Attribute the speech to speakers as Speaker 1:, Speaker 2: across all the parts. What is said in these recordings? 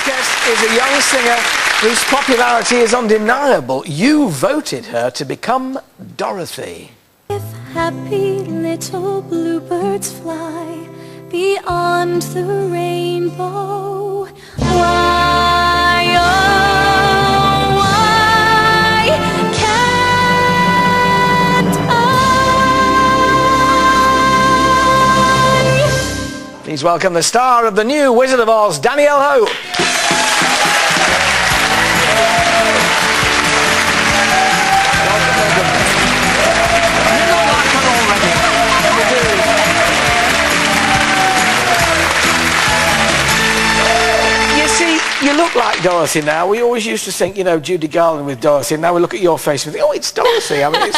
Speaker 1: next guest is a young singer whose popularity is undeniable. You voted her to become Dorothy.
Speaker 2: If happy little bluebirds fly beyond the rainbow, why, oh, why can't I?
Speaker 1: Please welcome the star of the new Wizard of Oz, Danielle Hope. You look like Dorothy now. We always used to think, you know, Judy Garland with Dorothy, and now we look at your face and think, oh, it's Dorothy. I mean,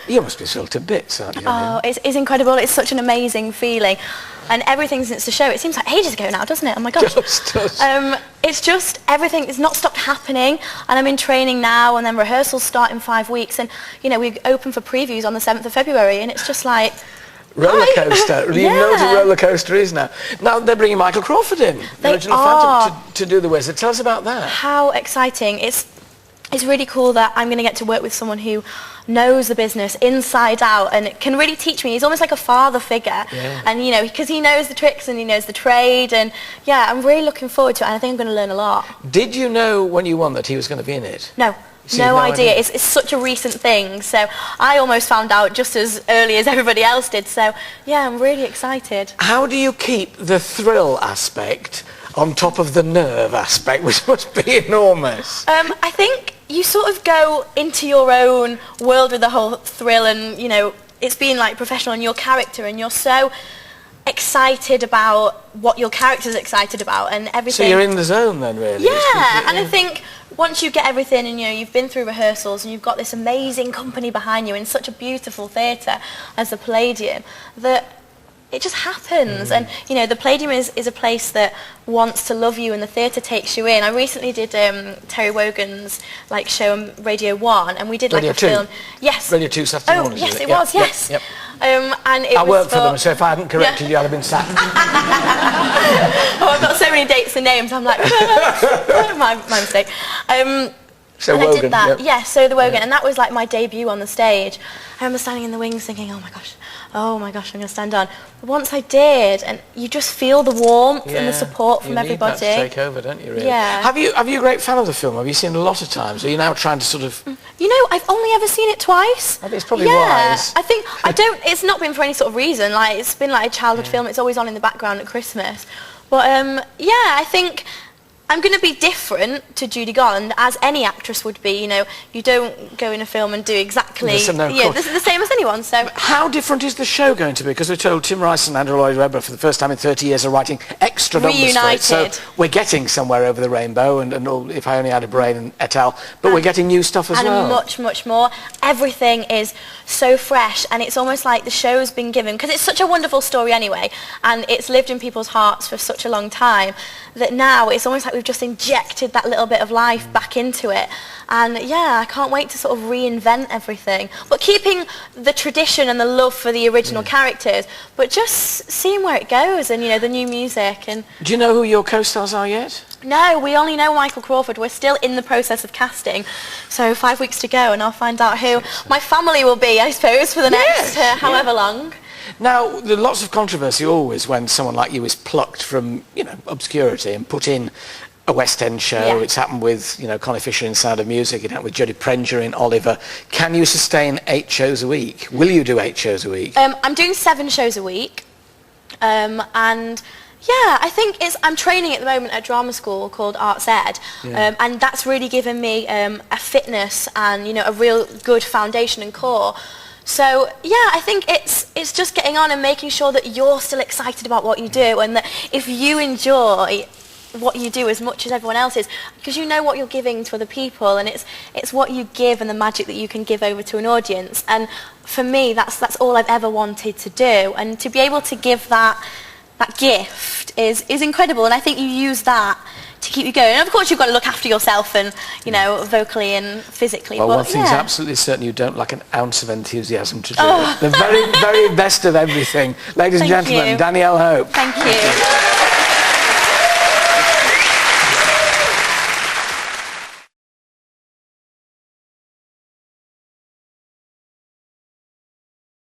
Speaker 1: you must be thrilled to bits, aren't you?
Speaker 3: Oh, it's incredible. It's such an amazing feeling. And everything since the show, it seems like ages ago now, doesn't it? Oh my gosh. It's just, everything has not stopped happening, and I'm in training now, and then rehearsals start in 5 weeks, and, you know, we open for previews on the 7th of February, and it's just like...
Speaker 1: Roller coaster. You know what a roller coaster is now. Now they're bringing Michael Crawford in, the original Phantom, to do the Wizard. Tell us about that.
Speaker 3: How exciting! It's really cool that I'm going to get to work with someone who knows the business inside out and can really teach me. He's almost like a father figure, and you know, because he knows the tricks and he knows the trade, and yeah, I'm really looking forward to it. And I think I'm going to learn a lot.
Speaker 1: Did you know when you won that he was going to be in it?
Speaker 3: No. No idea. It's such a recent thing, so I almost found out just as early as everybody else did, so yeah, I'm really excited.
Speaker 1: How do you keep the thrill aspect on top of the nerve aspect, which must be enormous?
Speaker 3: I think you sort of go into your own world with the whole thrill, and you know, it's being like professional in your character, and you're so excited about what your character's excited about and everything.
Speaker 1: So you're in the zone then, really?
Speaker 3: Yeah, and I think once you get everything and, you know, you've been through rehearsals and you've got this amazing company behind you in such a beautiful theatre as the Palladium, that it just happens. And, you know, the Palladium is a place that wants to love you, and the theatre takes you in. I recently did Terry Wogan's show on Radio 1, and we did
Speaker 1: Radio
Speaker 3: a
Speaker 1: 2.
Speaker 3: film. Yes.
Speaker 1: Radio 2 Saturday morning.
Speaker 3: Oh, yes, it was, yes.
Speaker 1: Yep.
Speaker 3: And it
Speaker 1: I
Speaker 3: was
Speaker 1: worked for them, so if I hadn't corrected you, I'd have been sacked.
Speaker 3: Oh, I've got so many dates and names, I'm like, my mistake.
Speaker 1: So
Speaker 3: and
Speaker 1: Wogan,
Speaker 3: I did that, so the Wogan, and that was like my debut on the stage. I remember standing in the wings thinking, oh my gosh, I'm going to stand on. But once I did, and you just feel the warmth and the support from everybody.
Speaker 1: You need that to take over, don't you, really?
Speaker 3: Yeah.
Speaker 1: Have you a great fan of the film? Have you seen it a lot of times? Are you now trying to sort of...
Speaker 3: You know, I've only ever seen it twice.
Speaker 1: I think it's probably wise.
Speaker 3: I think, it's not been for any sort of reason. Like, it's been like a childhood film. It's always on in the background at Christmas. But, yeah, I think I'm going to be different to Judy Garland, as any actress would be. You know, you don't go in a film and do exactly the same as anyone. So
Speaker 1: how different is the show going to be? Because we're told Tim Rice and Andrew Lloyd Webber for the first time in 30 years are writing extra numbers for it. So we're getting somewhere over the rainbow, and all, If I Only Had a Brain and et al. But we're getting new stuff as well.
Speaker 3: And much, much more. Everything is so fresh, and it's almost like the show's been given, because it's such a wonderful story anyway, and it's lived in people's hearts for such a long time, that now it's almost like we've just injected that little bit of life back into it. And yeah, I can't wait to sort of reinvent everything, but keeping the tradition and the love for the original characters, but just seeing where it goes, and you know, the new music. And
Speaker 1: do you know who your co-stars are yet?
Speaker 3: No, we only know Michael Crawford. We're still in the process of casting, so 5 weeks to go, and I'll find out who my family will be, I suppose, for the next however long.
Speaker 1: Now, there's lots of controversy always when someone like you is plucked from, you know, obscurity and put in a West End show. It's happened with, you know, Connie Fisher in Sound of Music. It happened with Jodie Prenger in Oliver. Can you sustain 8 shows a week? Will you do 8 shows a week?
Speaker 3: I'm doing 7 shows a week, and yeah, I think I'm training at the moment at a drama school called Arts Ed, and that's really given me a fitness and, you know, a real good foundation and core. So yeah, I think it's just getting on and making sure that you're still excited about what you do, and that if you enjoy what you do as much as everyone else is, because you know what you're giving to other people, and it's what you give and the magic that you can give over to an audience. And for me, that's all I've ever wanted to do, and to be able to give that gift is incredible. And I think you use that to keep you going. And of course, you've got to look after yourself, and you know, vocally and physically.
Speaker 1: Well,
Speaker 3: but,
Speaker 1: one thing's absolutely certain: you don't lack an ounce of enthusiasm to do it. The very, very best of everything, ladies and gentlemen. Danielle Hope.
Speaker 3: Thank you.